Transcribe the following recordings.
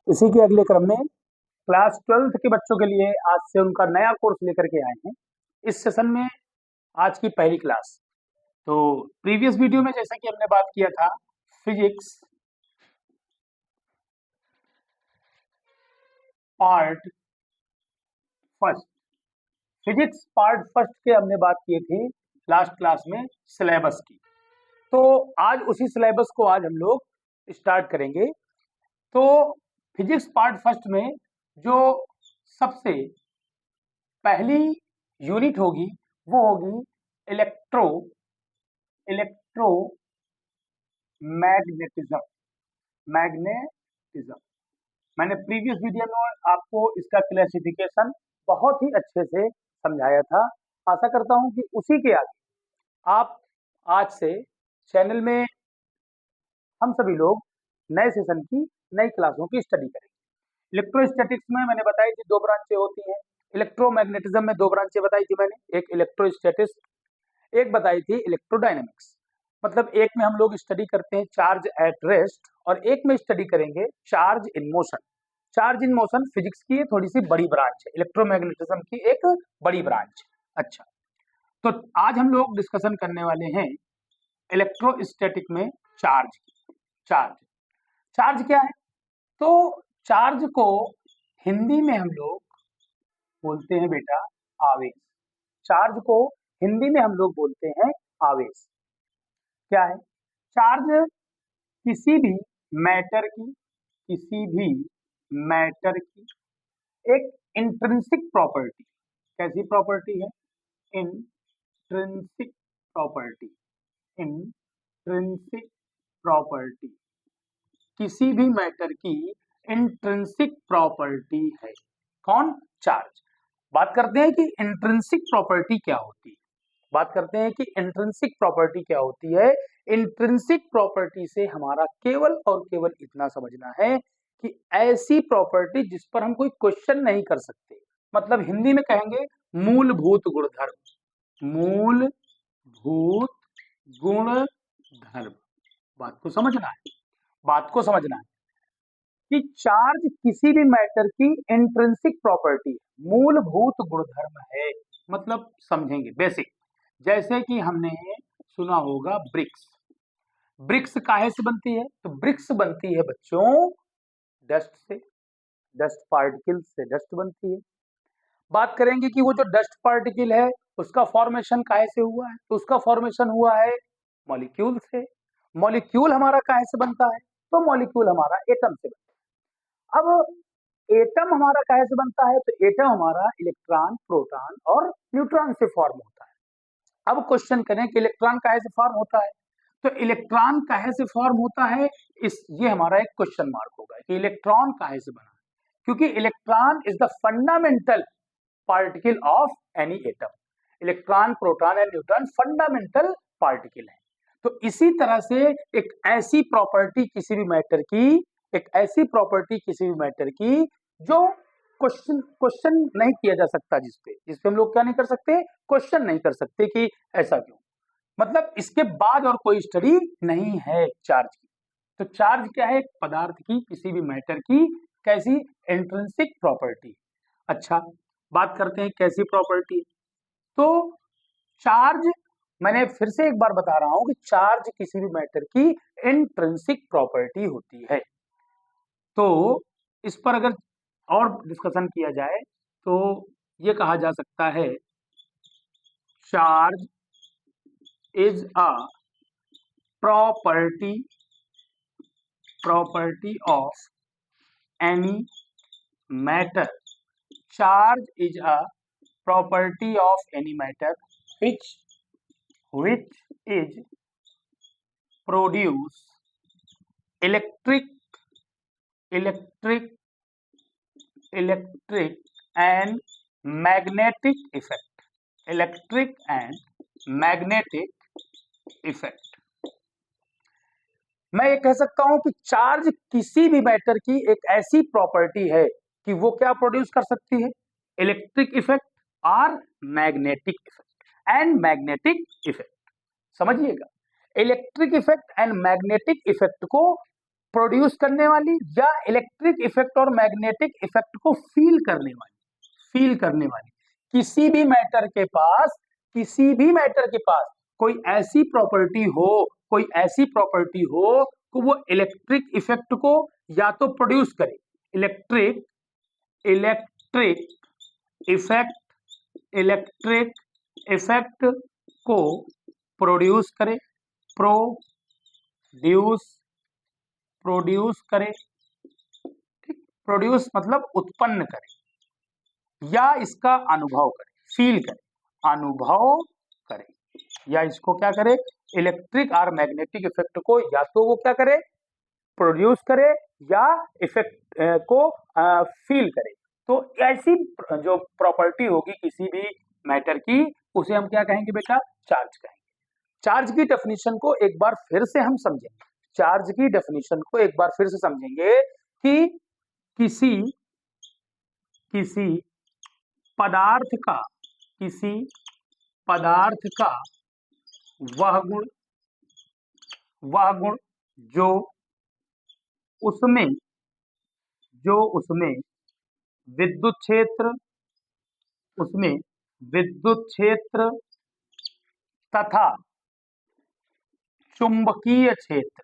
इसी के अगले क्रम में क्लास 12th के बच्चों के लिए आज से उनका नया कोर्स लेकर के आए हैं। इस सेशन में आज की पहली क्लास। तो प्रीवियस वीडियो में जैसा कि हमने बात किया था physics part first, physics part first के हमने बात किए थे लास्ट क्लास में सिलेबस की। तो आज उसी सिलेबस को आज हम लोग स्टार्ट करेंगे। तो फिजिक्स पार्ट फर्स्ट में जो सबसे पहली यूनिट होगी वो होगी इलेक्ट्रो मैग्नेटिज्म। मैग्नेटिज्म मैंने प्रीवियस वीडियो में आपको इसका क्लासिफिकेशन बहुत ही अच्छे से समझाया था। आशा करता हूं कि उसी के आगे आप आज से चैनल में हम सभी लोग नए सेशन की नई क्लासों की स्टडी करेंगे। इलेक्ट्रोस्टैटिक्स में मैंने बताई थी दो ब्रांचें होती हैं। इलेक्ट्रोमैग्नेटिज्म में दो ब्रांचें बताई थी मैंने, एक इलेक्ट्रोस्टैटिक्स, एक बताई थी इलेक्ट्रोडायनेमिक्स। मतलब एक में हम लोग स्टडी करते हैं चार्ज एट रेस्ट और एक में स्टडी करेंगे charge in motion. Charge in motion physics की थोड़ी सी बड़ी ब्रांच है, इलेक्ट्रोमैग्नेटिज्म की एक बड़ी ब्रांच। अच्छा, तो आज हम लोग डिस्कशन करने वाले हैं इलेक्ट्रोस्टैटिक में चार्ज। चार्ज चार्ज क्या है? तो चार्ज को हिंदी में हम लोग बोलते हैं बेटा आवेश। चार्ज को हिंदी में हम लोग बोलते हैं आवेश। क्या है? चार्ज किसी भी मैटर की एक इंट्रिंसिक प्रॉपर्टी। कैसी प्रॉपर्टी है? Intrinsic property. इंट्रिंसिक प्रॉपर्टी किसी भी मैटर की इंट्रिंसिक प्रॉपर्टी है। कौन? चार्ज। बात करते हैं कि इंट्रिंसिक प्रॉपर्टी क्या होती है। बात करते हैं कि इंट्रिंसिक प्रॉपर्टी क्या होती है। इंट्रिंसिक प्रॉपर्टी से हमारा केवल और केवल इतना समझना है कि ऐसी प्रॉपर्टी जिस पर हम कोई क्वेश्चन नहीं कर सकते। मतलब हिंदी में कहेंगे मूलभूत गुणधर्म। मूलभूत गुणधर्म। बात को समझना है, बात को समझना है कि चार्ज किसी भी मैटर की इंट्रिंसिक प्रॉपर्टी है, मूलभूत गुणधर्म है। मतलब समझेंगे बेसिक। जैसे कि हमने सुना होगा ब्रिक्स। ब्रिक्स काहे से बनती है? तो ब्रिक्स बनती है बच्चों डस्ट से, डस्ट पार्टिकल से डस्ट बनती है। बात करेंगे कि वो जो डस्ट पार्टिकल है उसका फॉर्मेशन काहे से हुआ है? तो उसका फॉर्मेशन हुआ है मॉलिक्यूल से। मॉलिक्यूल हमारा काहे से बनता है? तो मॉलिक्यूल हमारा एटम से बनता है। अब एटम हमारा काहे से बनता है? तो एटम हमारा इलेक्ट्रॉन, प्रोटॉन और न्यूट्रॉन से फॉर्म होता है। अब क्वेश्चन करें कि इलेक्ट्रॉन काहे से फॉर्म होता है? तो इलेक्ट्रॉन काहे से फॉर्म होता है, ये हमारा एक क्वेश्चन मार्क होगा कि इलेक्ट्रॉन काहे से बना। क्योंकि electron is the fundamental particle of any atom. Electron, proton and neutron fundamental particle है। तो इसी तरह से एक ऐसी प्रॉपर्टी किसी भी मैटर की, एक ऐसी प्रॉपर्टी किसी भी मैटर की जो क्वेश्चन नहीं किया जा सकता, जिसपे हम लोग क्या नहीं कर सकते? क्वेश्चन नहीं कर सकते कि ऐसा क्यों। मतलब इसके बाद और कोई स्टडी नहीं है चार्ज की। तो चार्ज क्या है? एक पदार्थ की, किसी भी मैटर की कैसी? Intrinsic property. अच्छा, बात करते हैं कैसी प्रॉपर्टी। तो चार्ज, मैंने फिर से एक बार बता रहा हूं कि चार्ज किसी भी मैटर की इंट्रिंसिक प्रॉपर्टी होती है। तो इस पर अगर और डिस्कशन किया जाए तो ये कहा जा सकता है charge is a property of any matter. Charge is a property of any matter which is produce electric and magnetic effect। Electric and magnetic effect. मैं ये कह सकता हूं कि चार्ज किसी भी मैटर की एक ऐसी प्रॉपर्टी है कि वो क्या प्रोड्यूस कर सकती है? इलेक्ट्रिक इफेक्ट और magnetic effect and magnetic effect. समझिएगा, electric effect and magnetic effect को प्रोड्यूस करने वाली या इलेक्ट्रिक इफेक्ट और मैग्नेटिक इफेक्ट को फील करने वाली किसी भी मैटर के पास कोई ऐसी प्रॉपर्टी हो कि वो इलेक्ट्रिक इफेक्ट को या तो प्रोड्यूस करे, इलेक्ट्रिक इफेक्ट को प्रोड्यूस करे, प्रोड्यूस करे, ठीक, प्रोड्यूस मतलब उत्पन्न करे, या इसका अनुभव करे, फील करे, अनुभव करे, या इसको क्या करे, इलेक्ट्रिक और मैग्नेटिक इफेक्ट को या तो वो क्या करे, प्रोड्यूस करे या इफेक्ट को फील करे। तो ऐसी जो प्रॉपर्टी होगी किसी भी मैटर की, उसे हम क्या कहेंगे बेटा, चार्ज कहेंगे। चार्ज की डेफिनेशन को एक बार फिर से हम समझेंगे, कि किसी पदार्थ का वह गुण जो उसमें विद्युत क्षेत्र तथा चुंबकीय क्षेत्र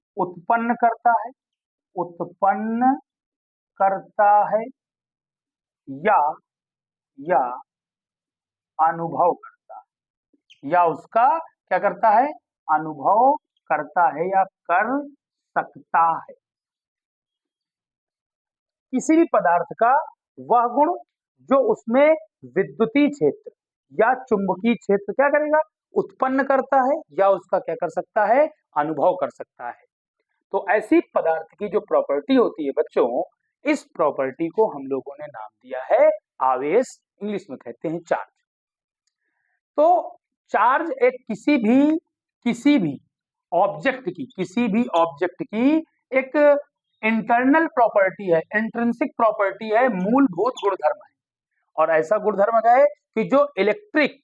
उत्पन्न करता है या अनुभव करता है, या उसका क्या करता है, अनुभव करता है या कर सकता है। किसी भी पदार्थ का वह गुण जो उसमें विद्युतीय क्षेत्र या चुंबकीय क्षेत्र क्या करेगा, उत्पन्न करता है, या उसका क्या कर सकता है, अनुभव कर सकता है। तो ऐसी पदार्थ की जो प्रॉपर्टी होती है बच्चों, इस प्रॉपर्टी को हम लोगों ने नाम दिया है आवेश, इंग्लिश में कहते हैं चार्ज। तो चार्ज एक किसी भी ऑब्जेक्ट की एक इंटरनल प्रॉपर्टी है, इंट्रिंसिक प्रॉपर्टी है, मूलभूत गुणधर्म है। और ऐसा गुणधर्म है कि जो इलेक्ट्रिक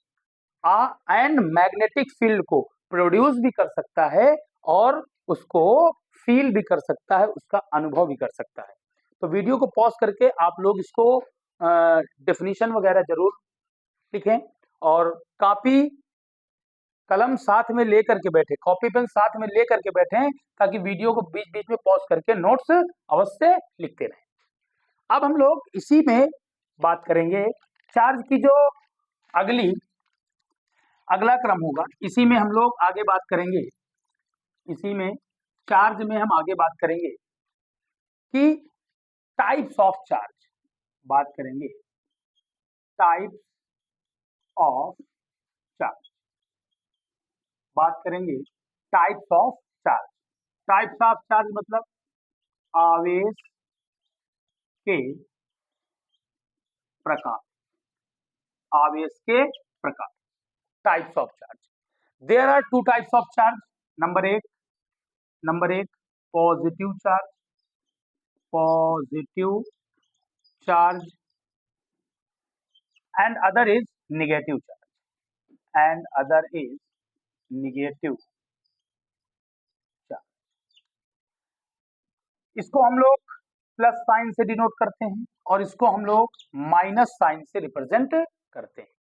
एंड मैग्नेटिक फील्ड को प्रोड्यूस भी कर सकता है और उसको फील भी कर सकता है, उसका अनुभव भी कर सकता है। तो वीडियो को पॉज करके आप लोग इसको डेफिनेशन वगैरह जरूर लिखें, और कॉपी कलम साथ में लेकर के बैठे, कॉपी पेन साथ में लेकर के बैठे, ताकि वीडियो को बीच बीच में पॉज करके नोट्स अवश्य लिखते रहें। अब हम लोग इसी में बात करेंगे चार्ज की, जो अगला क्रम होगा, इसी में हम लोग आगे बात करेंगे, इसी में चार्ज में हम आगे बात करेंगे कि टाइप्स ऑफ चार्ज, बात करेंगे types of charge, types of charge मतलब आवेश के प्रकार, types of charge. There are two types of charge. Number एक positive charge and other is negative charge. इसको हम लोग प्लस साइन से डिनोट करते हैं और इसको हम लोग माइनस साइन से रिप्रेजेंट करते हैं।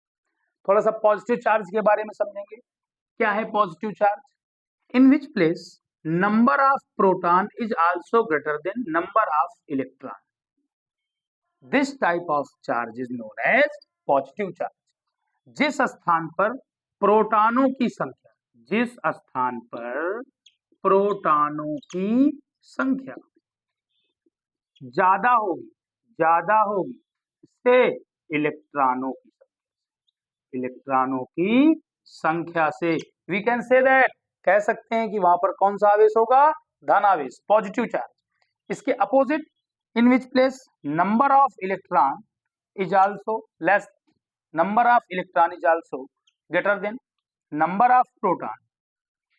थोड़ा सा पॉजिटिव चार्ज के बारे में समझेंगे। क्या है positive charge? In which place number of proton is also greater than number of electron, this type of charge is known as positive charge. जिस स्थान पर प्रोटॉनों की संख्या ज्यादा होगी से इलेक्ट्रॉनों की संख्या से, वी कैन से दैट, कह सकते हैं कि वहां पर कौन सा आवेश होगा? धन आवेश, पॉजिटिव चार्ज। इसके अपोजिट, in which place number of electron is also greater than number of proton,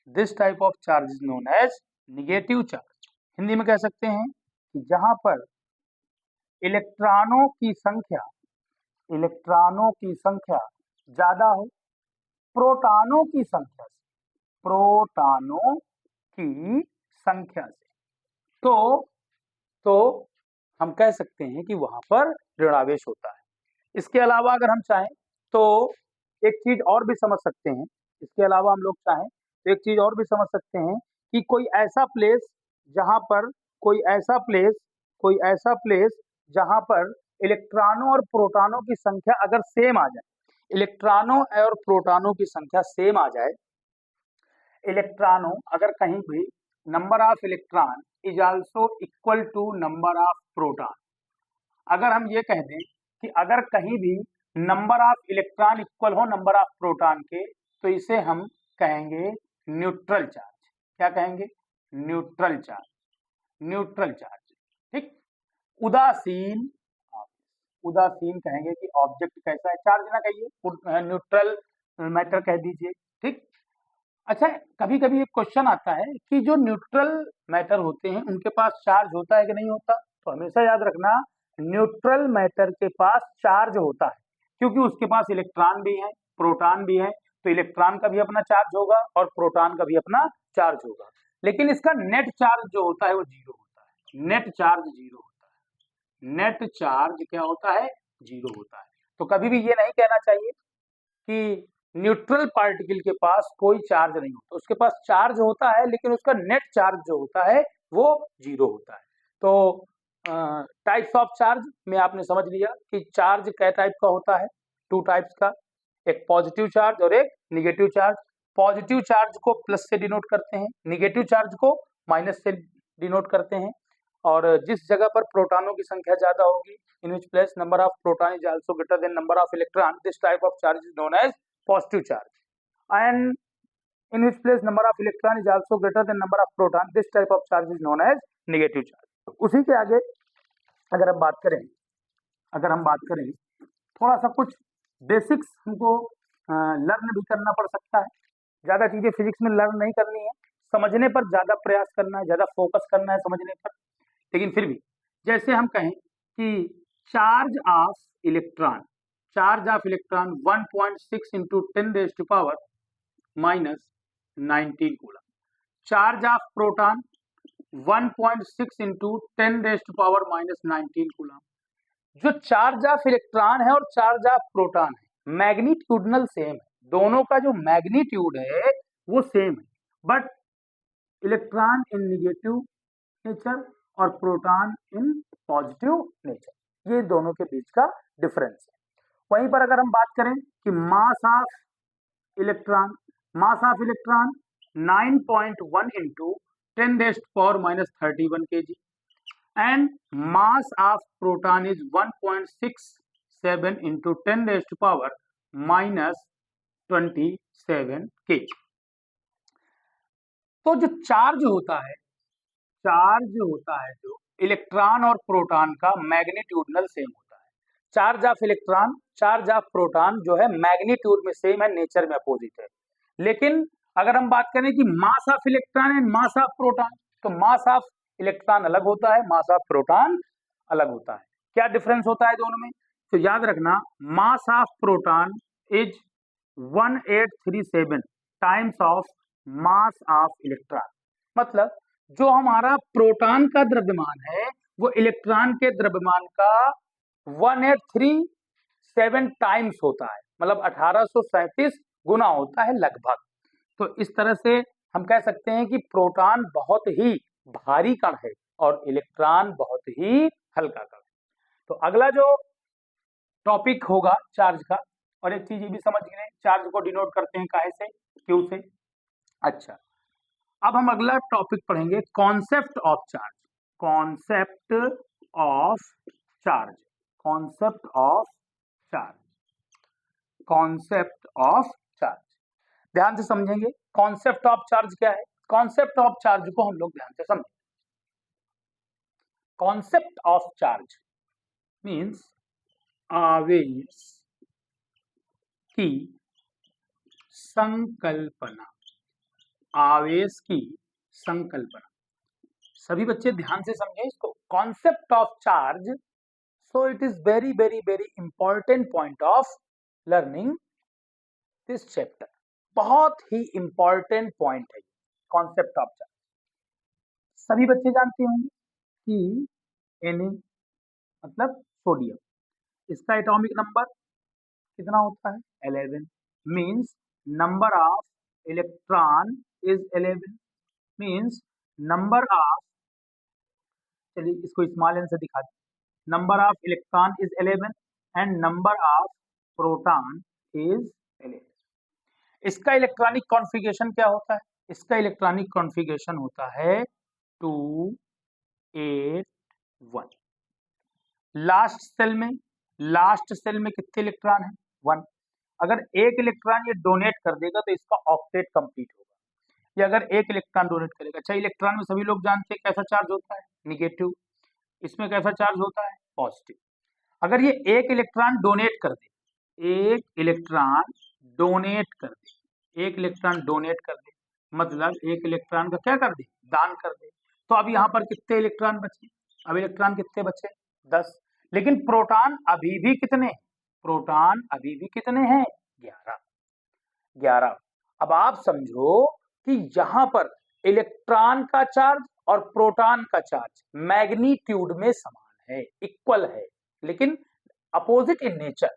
this type of charge is known as negative charge. Hindi में कह सकते हैं कि जहां पर इलेक्ट्रॉनों की संख्या ज्यादा हो प्रोटॉनों की संख्या से, प्रोटॉनों की संख्या से, तो हम कह सकते हैं कि वहां पर ऋणावेश होता है। इसके अलावा अगर हम चाहें तो एक चीज और भी समझ सकते हैं, इसके अलावा हम लोग चाहें तो एक चीज और भी समझ सकते हैं कि कोई ऐसा प्लेस जहां पर कोई ऐसा प्लेस जहां पर इलेक्ट्रॉनों और प्रोटॉनों की संख्या अगर सेम आ जाए, इलेक्ट्रॉनों और प्रोटॉनों की संख्या सेम आ जाए, इलेक्ट्रॉनों अगर कहीं भी number of electron is also equal to number of proton, अगर हम ये कह दें कि अगर कहीं भी नंबर ऑफ इलेक्ट्रॉन इक्वल हो नंबर ऑफ प्रोटॉन के, तो इसे हम कहेंगे न्यूट्रल चार्ज। क्या कहेंगे? Neutral charge, neutral charge. ठीक। उदासीन, उदासीन कहेंगे कि ऑब्जेक्ट कैसा है, चार्ज ना कहिए, न्यूट्रल मैटर कह दीजिए। ठीक। अच्छा, कभी कभी एक क्वेश्चन आता है कि जो न्यूट्रल मैटर होते हैं उनके पास चार्ज होता है कि नहीं होता? तो हमेशा याद रखना, न्यूट्रल मैटर के पास चार्ज होता है, क्योंकि उसके पास इलेक्ट्रॉन भी है, प्रोटॉन भी है, तो इलेक्ट्रॉन का भी अपना चार्ज होगा और प्रोटॉन का भी अपना चार्ज होगा। लेकिन इसका नेट चार्ज जो होता है वो जीरो होता है, नेट चार्ज जीरो होता है, नेट चार्ज क्या होता है? जीरो होता है। तो कभी भी ये नहीं कहना चाहिए कि न्यूट्रल पार्टिकल के पास कोई चार्ज नहीं होता, उसके पास चार्ज होता है लेकिन उसका नेट चार्ज जो होता है वो जीरो होता है। तो टाइप्स ऑफ चार्ज में आपने समझ लिया कि चार्ज कै टाइप का होता है, टू टाइप्स का, एक पॉजिटिव चार्ज और एक निगेटिव चार्ज। पॉजिटिव चार्ज को प्लस से डिनोट करते हैं, निगेटिव चार्ज को माइनस से डिनोट करते हैं। और जिस जगह पर प्रोटॉनों की संख्या ज्यादा होगी, in which place number of proton is also greater than number of electron, this type of charge is known as positive charge. And in which place number of electron is also greater than number of proton, this type of charge is known as negative charge. उसी के आगे अगर हम बात करें थोड़ा सा कुछ बेसिक्स हमको लर्न भी करना पड़ सकता है। ज्यादा चीजें फिजिक्स में लर्न नहीं करनी है, समझने पर ज्यादा प्रयास करना है, ज्यादा फोकस करना है समझने पर। लेकिन फिर भी जैसे हम कहें कि charge of electron 1.6 into 10⁻⁻⁻19 coulomb, charge of proton 1.6 into 10⁻⁻19 coulomb. जो चार्ज ऑफ इलेक्ट्रॉन है और चार्ज ऑफ प्रोटॉन है, मैग्नीट्यूडनल सेम है, दोनों का जो मैग्नीट्यूड है वो सेम है, but electron in negative nature और प्रोटॉन इन पॉजिटिव नेचर, ये दोनों के बीच का डिफरेंस है। वहीं पर अगर हम बात करें कि mass of electron 9.1 into 10⁻⁻31 kg and mass of proton is 1.67 into 10⁻⁻27 kg। तो जो चार्ज होता है जो इलेक्ट्रॉन और प्रोटॉन का मैग्नीट्यूडनल सेम होता है। Charge of electron, charge of proton जो है मैग्नीट्यूड में सेम है, नेचर में अपोजिट है। लेकिन अगर हम बात करें कि mass of electron and mass of proton, तो मास ऑफ इलेक्ट्रॉन अलग होता है, मास ऑफ प्रोटॉन अलग होता है। क्या डिफरेंस होता है दोनों में? तो याद रखना, mass of proton is 1837 times of mass of electron. मतलब जो हमारा प्रोटॉन का द्रव्यमान है वो इलेक्ट्रॉन के द्रव्यमान का 1837 टाइम्स होता है, मतलब 1837 गुना होता है लगभग। तो इस तरह से हम कह सकते हैं कि प्रोटॉन बहुत ही भारी कण है और इलेक्ट्रॉन बहुत ही हल्का कण है। तो अगला जो टॉपिक होगा चार्ज का, और एक चीज ये भी समझ लें, चार्ज को डिनोट करते हैं काहे से? क्यू से। अच्छा, अब हम अगला टॉपिक पढ़ेंगे concept of charge. Concept of charge, concept of charge, concept of charge. ध्यान से समझेंगे कॉन्सेप्ट ऑफ चार्ज क्या है। कॉन्सेप्ट ऑफ चार्ज को हम लोग ध्यान से समझें। कॉन्सेप्ट ऑफ चार्ज मीन्स आवेश की संकल्पना, आवेश की संकल्पना। सभी बच्चे ध्यान से समझें इसको, concept of charge. So it is very very very important point of learning this chapter. बहुत ही इंपॉर्टेंट पॉइंट है कॉन्सेप्ट ऑफ चार्ज। सभी बच्चे जानते होंगे कि Na मतलब सोडियम, इसका एटॉमिक नंबर कितना होता है 11, means number of electron is 11, means number of, चलिए इसको स्मॉल एन से दिखा दें, number of electron is 11 and number of proton is 11। इसका इलेक्ट्रॉनिक कॉन्फ़िगरेशन क्या होता है? इसका इलेक्ट्रॉनिक कॉन्फ़िगरेशन होता है 2 8 1। लास्ट सेल में कितने इलेक्ट्रॉन है 1। अगर एक इलेक्ट्रॉन ये डोनेट कर देगा तो इसका ऑक्टेट कंप्लीट होगा। ये अगर एक इलेक्ट्रॉन डोनेट करेगा, अच्छा इलेक्ट्रॉन में सभी लोग जानते हैं कैसा चार्ज होता है निगेटिव, इसमें कैसा चार्ज होता है पॉजिटिव। अगर ये एक इलेक्ट्रॉन डोनेट कर दे, एक इलेक्ट्रॉन डोनेट कर दे, एक इलेक्ट्रॉन डोनेट कर दे मतलब एक इलेक्ट्रॉन का क्या कर दे दान कर दे, तो अब यहाँ पर कितने इलेक्ट्रॉन बचे? अब इलेक्ट्रॉन कितने बचे 10। लेकिन प्रोटॉन अभी भी कितने? प्रोटॉन अभी भी कितने हैं 11। अब आप समझो कि यहां पर इलेक्ट्रॉन का चार्ज और प्रोटॉन का चार्ज मैग्नीट्यूड में समान है, इक्वल है, लेकिन opposite in nature.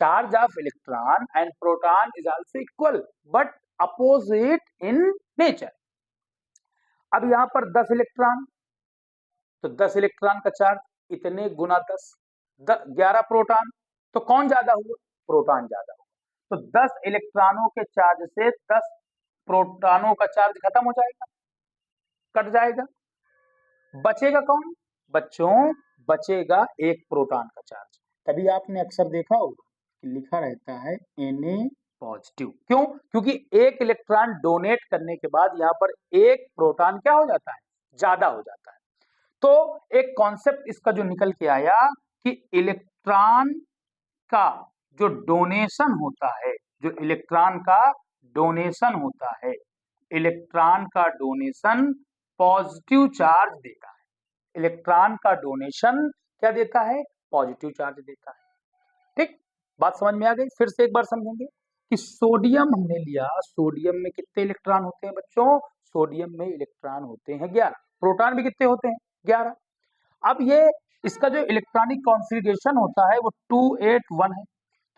Charge of electron and proton is also equal but opposite in nature. अब यहां पर 10 इलेक्ट्रॉन, तो 10 इलेक्ट्रॉन का चार्ज इतने गुना 10, 11 प्रोटॉन, तो कौन ज्यादा हुआ? प्रोटॉन ज्यादा हुआ। तो 10 इलेक्ट्रॉनों के चार्ज से 10 प्रोटॉनों का चार्ज खत्म हो जाएगा, कट जाएगा। बचेगा कौन? बच्चों बचेगा एक प्रोटॉन का चार्ज। तभी आपने अक्सर देखा होगा कि लिखा रहता है Na पॉजिटिव। क्यों? क्योंकि एक इलेक्ट्रॉन डोनेट करने के बाद यहाँ पर एक प्रोटॉन क्या हो जाता है ज्यादा हो जाता है। तो एक कॉन्सेप्ट इसका जो निकल के आया कि इलेक्ट्रॉन का जो डोनेशन होता है, जो इलेक्ट्रॉन का डोनेशन होता है, इलेक्ट्रॉन का डोनेशन पॉजिटिव चार्ज देता है। इलेक्ट्रॉन का डोनेशन क्या देता है? पॉजिटिव चार्ज देता है। ठीक, बात समझ में आ गई? फिर से एक बार समझेंगे कि सोडियम हमने लिया, सोडियम में कितने इलेक्ट्रॉन होते हैं बच्चों? सोडियम में इलेक्ट्रॉन होते हैं 11, प्रोटॉन भी कितने होते हैं 11। अब ये इसका जो इलेक्ट्रॉनिक कॉन्फ़िगरेशन होता है वो 2 8 1 है।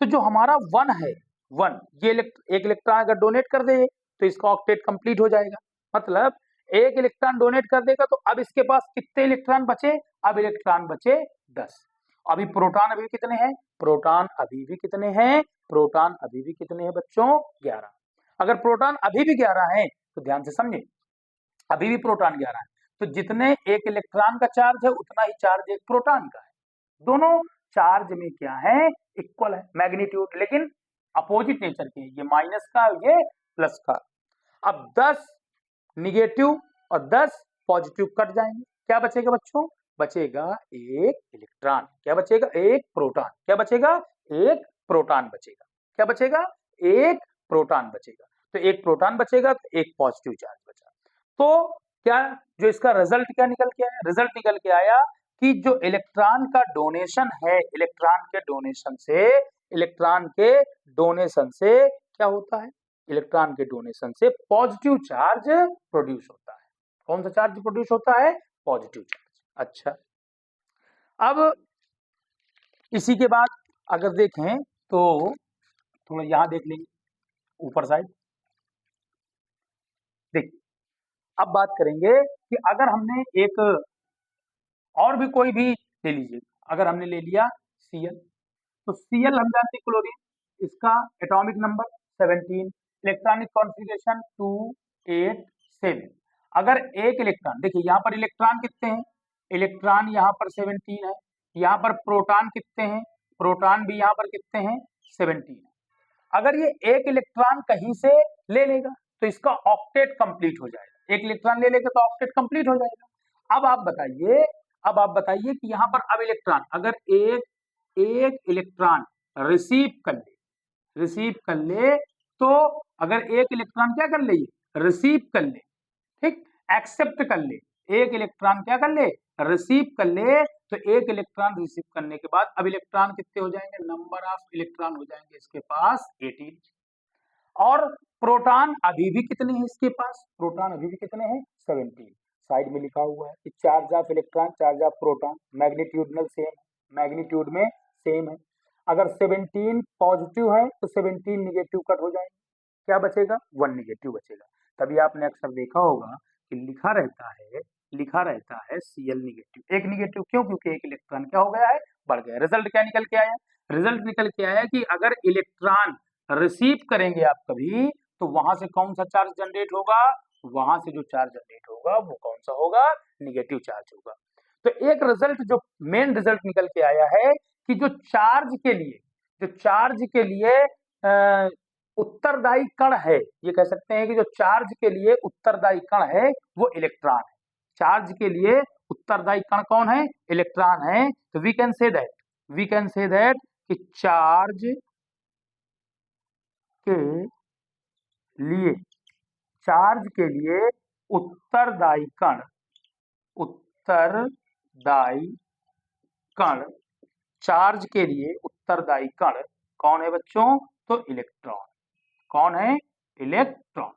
तो जो हमारा 1 है 1, ये एक इलेक्ट्रॉन अगर डोनेट कर दे तो इसका ऑक्टेट कंप्लीट हो जाएगा। मतलब एक इलेक्ट्रॉन डोनेट कर देगा तो अब इसके पास कितने इलेक्ट्रॉन बचे? अब इलेक्ट्रॉन बचे 10। अभी प्रोटॉन अभी कितने हैं? प्रोटॉन अभी भी कितने हैं? प्रोटॉन अभी भी कितने हैं बच्चों? 11। अगर प्रोटॉन अभी भी 11 है तो ध्यान से समझे, अभी भी प्रोटॉन 11 है, तो जितने एक इलेक्ट्रॉन का चार्ज है उतना ही चार्ज एक प्रोटॉन का है। दोनों चार्ज में क्या है? इक्वल है मैग्नीट्यूड, लेकिन अपोजिट नेचर के, ये माइनस का ये प्लस का। अब 10 निगेटिव और 10 पॉजिटिव कट जाएंगे, क्या बचेगा बच्चों? बचेगा एक इलेक्ट्रॉन। क्या बचेगा? एक प्रोटॉन। क्या बचेगा? एक प्रोटॉन बचेगा। क्या बचेगा? एक प्रोटॉन बचेगा। तो एक प्रोटॉन बचेगा तो एक पॉजिटिव चार्ज बचा। तो क्या जो इसका रिजल्ट क्या निकल के आया? रिजल्ट निकल के आया कि जो इलेक्ट्रॉन का डोनेशन है, इलेक्ट्रॉन के डोनेशन से क्या होता है? इलेक्ट्रॉन के डोनेशन से पॉजिटिव चार्ज प्रोड्यूस होता है। कौन सा चार्ज प्रोड्यूस होता है? Positive charge. अच्छा, अब इसी के बाद अगर देखें तो थोड़ा यहां देख लेंगे ऊपर साइड। देखिए, अब बात करेंगे कि अगर हमने एक और भी कोई भी ले लीजिए, अगर हमने ले लिया Cl, तो Cl हम जानते हैं क्लोरीन, इसका एटॉमिक नंबर 17, इलेक्ट्रॉनिक कॉन्फ़िगरेशन 2 8 7। अगर एक इलेक्ट्रॉन, देखिए यहाँ पर इलेक्ट्रॉन कितने हैं? इलेक्ट्रॉन यहाँ पर 17 है। यहाँ पर प्रोटॉन कितने हैं? प्रोटॉन भी यहाँ पर कितने हैं? 17 है। अगर ये एक इलेक्ट्रॉन कहीं से ले लेगा तो इसका ऑक्टेट कंप्लीट हो जाएगा। एक इलेक्ट्रॉन ले लेगा तो ऑक्टेट कंप्लीट हो जाएगा। अब आप बताइए कि यहाँ पर अब इलेक्ट्रॉन अगर एक इलेक्ट्रॉन रिसीव कर ले तो अगर एक इलेक्ट्रॉन क्या कर ले? रिसीव कर ले, ठीक, एक्सेप्ट कर ले। एक इलेक्ट्रॉन क्या कर ले? रिसीव कर ले। तो एक इलेक्ट्रॉन रिसीव करने के बाद अब इलेक्ट्रॉन कितने हो जाएंगे? नंबर ऑफ इलेक्ट्रॉन हो जाएंगे इसके पास 18। और प्रोटॉन अभी भी कितने हैं इसके पास, प्रोटॉन अभी भी कितने हैं 17, साइड में लिखा हुआ है कि charge of electron charge of proton magnitudinal same, magnitude में सेम है। अगर 17 पॉजिटिव है तो 17 निगेटिव कट हो जाएंगे, क्या बचेगा 1 निगेटिव बचेगा। तभी आपने अक्सर देखा होगा कि लिखा रहता है Cl निगेटिव, एक निगेटिव क्यों, क्योंकि एक इलेक्ट्रॉन क्या हो गया है, बढ़ गया। रिजल्ट क्या निकल के आया, रिजल्ट निकल के आया कि अगर इलेक्ट्रॉन रिसीव करेंगे आप कभी, तो वहां से कौन सा चार्ज जनरेट होगा, वहां से जो चार्ज जनरेट होगा वो कौन सा होगा, निगेटिव चार्ज होगा। तो एक रिजल्ट जो मेन रिजल्ट निकल के आया है कि जो चार्ज के लिए उत्तरदायी कण है, ये कह सकते हैं कि जो चार्ज के लिए उत्तरदायी कण है वो इलेक्ट्रॉन है। चार्ज के लिए उत्तरदायी कण कौन है, इलेक्ट्रॉन है। तो वी कैन से दैट कि चार्ज के लिए उत्तरदायी कण चार्ज के लिए उत्तरदायी कण कौन है बच्चों, तो इलेक्ट्रॉन। कौन है, इलेक्ट्रॉन।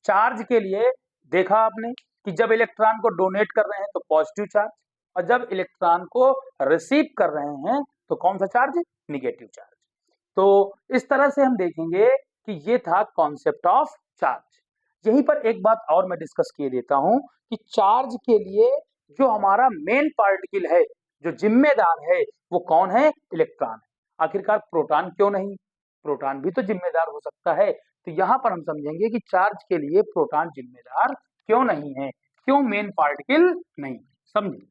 चार्ज के लिए देखा आपने कि जब इलेक्ट्रॉन को डोनेट कर रहे हैं तो पॉजिटिव चार्ज, और जब इलेक्ट्रॉन को रिसीव कर रहे हैं तो कौन सा चार्ज, निगेटिव चार्ज। तो इस तरह से हम देखेंगे कि ये था कॉन्सेप्ट ऑफ चार्ज। यहीं पर एक बात और मैं डिस्कस किए देता हूं कि चार्ज के लिए जो हमारा मेन पार्टिकल है, जो जिम्मेदार है, वो कौन है, इलेक्ट्रॉन है। आखिरकार प्रोटॉन क्यों नहीं, प्रोटॉन भी तो जिम्मेदार हो सकता है। तो यहां पर हम समझेंगे कि चार्ज के लिए प्रोटॉन जिम्मेदार क्यों नहीं है, क्यों मेन पार्टिकल नहीं, समझिए।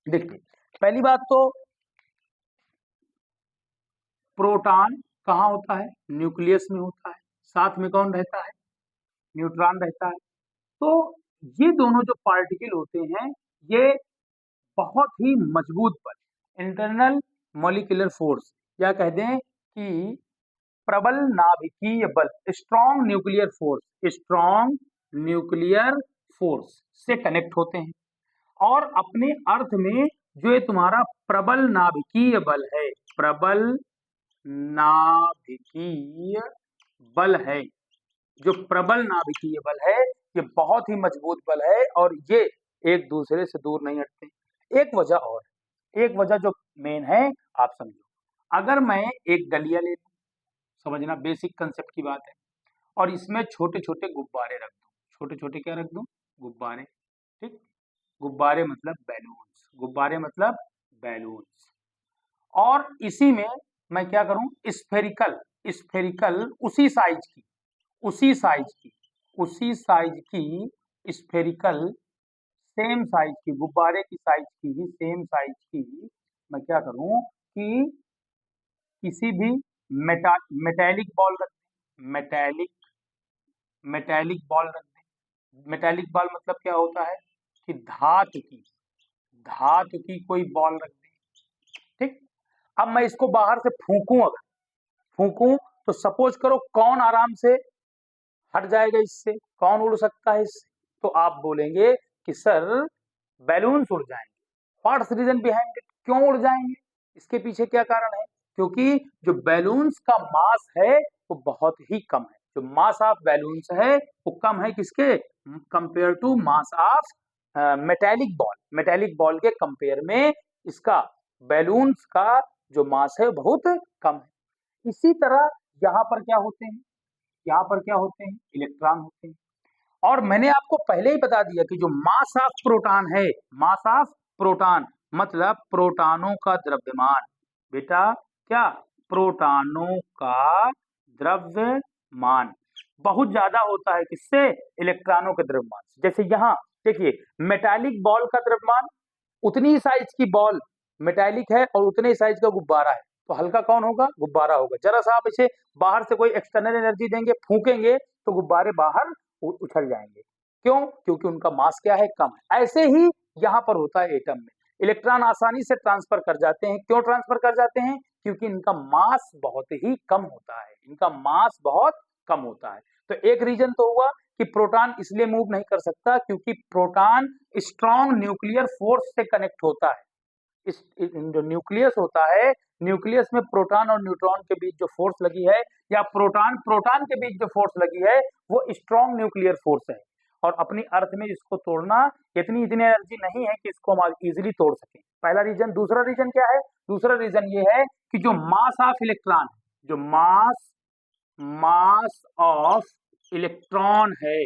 देखिए पहली बात तो प्रोटॉन कहाँ होता है, न्यूक्लियस में होता है। साथ में कौन रहता है, न्यूट्रॉन रहता है। तो ये दोनों जो पार्टिकल होते हैं ये बहुत ही मजबूत बल, इंटरनल मॉलिक्यूलर फोर्स, या कह दें कि प्रबल नाभिकीय बल, स्ट्रॉन्ग न्यूक्लियर फोर्स से कनेक्ट होते हैं। और अपने अर्थ में जो ये तुम्हारा प्रबल नाभिकीय बल है, प्रबल नाभिकीय बल है, जो प्रबल नाभिकीय बल है, ये बहुत ही मजबूत बल है और ये एक दूसरे से दूर नहीं हटते। एक वजह और, एक वजह जो मेन है आप समझो, अगर मैं एक डलिया ले लूं, समझना बेसिक कंसेप्ट की बात है, और इसमें छोटे छोटे गुब्बारे रख दूं, छोटे छोटे क्या रख दूं, गुब्बारे, ठीक, गुब्बारे मतलब बैलून्स, गुब्बारे मतलब बैलून्स। और इसी में मैं क्या करूं, स्फेरिकल स्फेरिकल उसी साइज की स्फेरिकल सेम साइज की, गुब्बारे की साइज की ही सेम साइज की मैं क्या करूं कि किसी भी मेटालिक बॉल रख दें, मेटालिक बॉल रख दें। मेटालिक बॉल मतलब क्या होता है कि धातु की कोई बॉल रख दें, ठीक। अब मैं इसको बाहर से फूंकूं, अगर फूंकूं तो सपोज करो कौन आराम से हट जाएगा इससे, कौन उड़ सकता है इससे, तो आप बोलेंगे कि सर बैलून्स उड़ जाएंगे। व्हाट्स रीजन बिहाइंड इट, क्यों उड़ जाएंगे, इसके पीछे क्या कारण है, क्योंकि जो बैलून्स का मास है वो बहुत ही कम है। जो मास ऑफ बैलून्स है वो कम है किसके, compare to mass of metallic ball के कंपेयर में इसका बैलून्स का जो मास है बहुत कम है। इसी तरह यहाँ पर क्या होते हैं, इलेक्ट्रॉन होते हैं। और मैंने आपको पहले ही बता दिया कि जो मास ऑफ प्रोटॉन है, मास ऑफ प्रोटॉन मतलब प्रोटॉनों का द्रव्यमान, बेटा क्या, प्रोटॉनों का द्रव्यमान बहुत ज्यादा होता है किससे, इलेक्ट्रॉनों के द्रव्यमान से। जैसे यहाँ देखिए मेटालिक बॉल का द्रव्यमान, उतनी ही साइज की बॉल मेटालिक है और उतने ही साइज का गुब्बारा है, तो हल्का कौन होगा, गुब्बारा होगा। जरा सा आप इसे बाहर से कोई एक्सटर्नल एनर्जी देंगे, फूकेंगे तो गुब्बारे बाहर उछल जाएंगे। क्यों, क्योंकि उनका मास क्या है, कम है। ऐसे ही यहाँ पर होता है एटम में, इलेक्ट्रॉन आसानी से ट्रांसफर कर जाते हैं। क्यों ट्रांसफर कर जाते हैं, क्योंकि इनका मास बहुत ही कम होता है, इनका मास बहुत कम होता है। तो एक रीजन तो हुआ कि प्रोटॉन इसलिए मूव नहीं कर सकता क्योंकि प्रोटॉन स्ट्रॉन्ग न्यूक्लियर फोर्स से कनेक्ट होता है। इस जो न्यूक्लियस होता है न्यूक्लियस में प्रोटॉन और न्यूट्रॉन के बीच जो फोर्स लगी है या प्रोटॉन प्रोटॉन के बीच जो फोर्स लगी है वो स्ट्रॉन्ग न्यूक्लियर फोर्स है। और अपनी अर्थ में इसको तोड़ना इतनी एनर्जी नहीं है कि इसको हम इजीली तोड़ सकें। पहला रीजन। दूसरा रीजन क्या है? दूसरा रीजन ये है कि जो मास ऑफ इलेक्ट्रॉन, जो मास ऑफ इलेक्ट्रॉन है,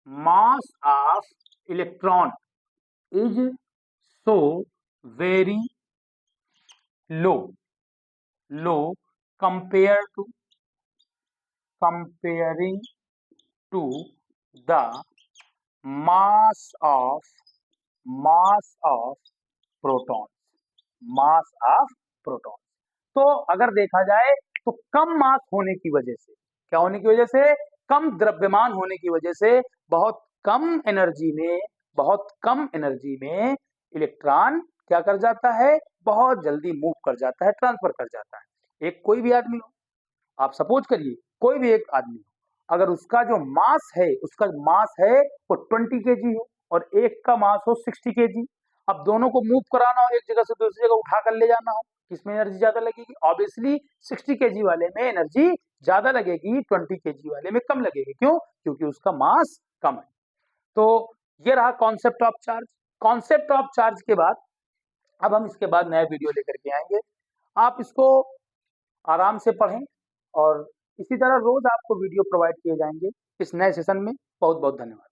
mass of electron is so very low compared to comparing to the mass of protons, mass of protons। तो अगर देखा जाए तो कम मास होने की वजह से, क्या होने की वजह से? कम द्रव्यमान होने की वजह से बहुत कम एनर्जी में इलेक्ट्रॉन क्या कर जाता है? बहुत जल्दी मूव कर जाता है, ट्रांसफर कर जाता है। एक कोई भी आदमी हो, आप सपोज करिए कोई भी एक आदमी हो, अगर उसका जो मास है वो 20 केजी हो और एक का मास हो 60 केजी। अब दोनों को मूव कराना हो, एक जगह से दूसरी जगह उठा कर ले जाना हो, किसमें एनर्जी ज्यादा लगेगी? ऑब्वियसली 60 केजी वाले में एनर्जी ज्यादा लगेगी, 20 केजी वाले में कम लगेगी। क्यों? क्योंकि उसका मास कम है। तो ये रहा concept of charge. Concept of charge के बाद अब हम इसके बाद नया वीडियो लेकर के आएंगे। आप इसको आराम से पढ़ें और इसी तरह रोज आपको वीडियो प्रोवाइड किए जाएंगे इस नए सेशन में। बहुत बहुत धन्यवाद।